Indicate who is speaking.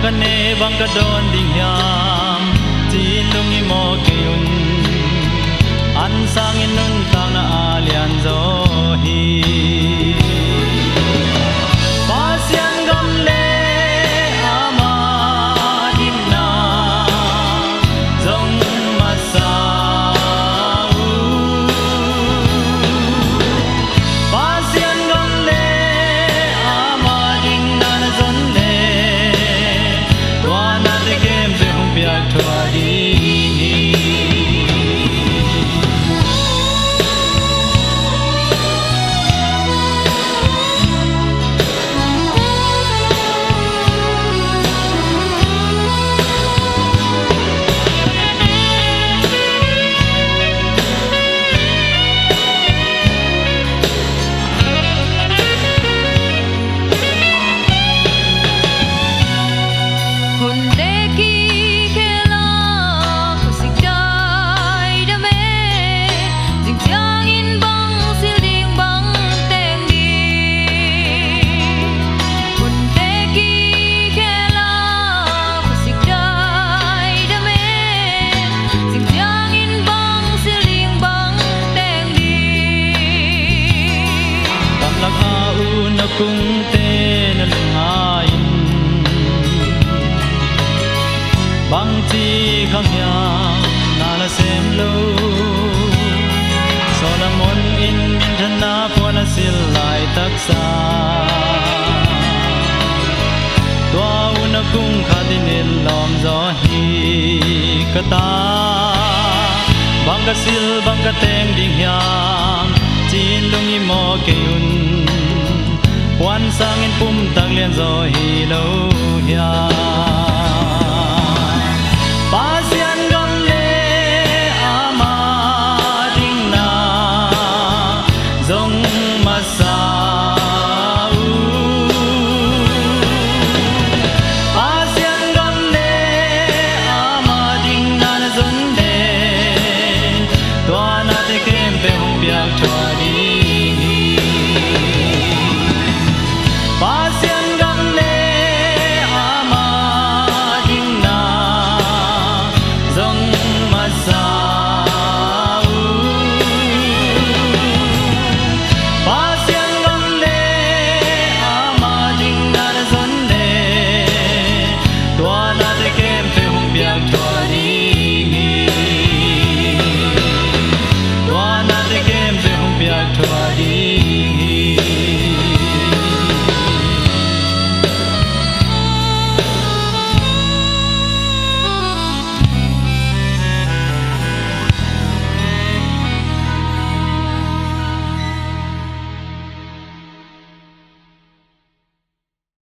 Speaker 1: กันเนบังกะโดนดิ่งยามจีนลุงอีโมเกยุนอันสร้างอินนุนตางนาอาเลียนโซฮีปาเสียงกำเลอามาดินนาจงมาสาวปาเสียงกำเลอามาดินนาจนเลวานาเตเกมเปหงเปียกทวาดีcung tên ngain bang chi khang ya na la sem lo so na mon in min than na pho na sil lai tak sa tua un cung kha tin il lom zo hi ka ta bang ka sil bang ka teng ding hiam chin lung i mo ke un quan sang in pum tang liên rồi hi lâu ya pa sian gam le ama ding na zong ma sa pa sian gam le ama ding na zon de toa na te kem pe hong piak chwa di
Speaker 2: Hãy subscribe cho kênh Ghiền Mì Gõ để không bỏ lỡ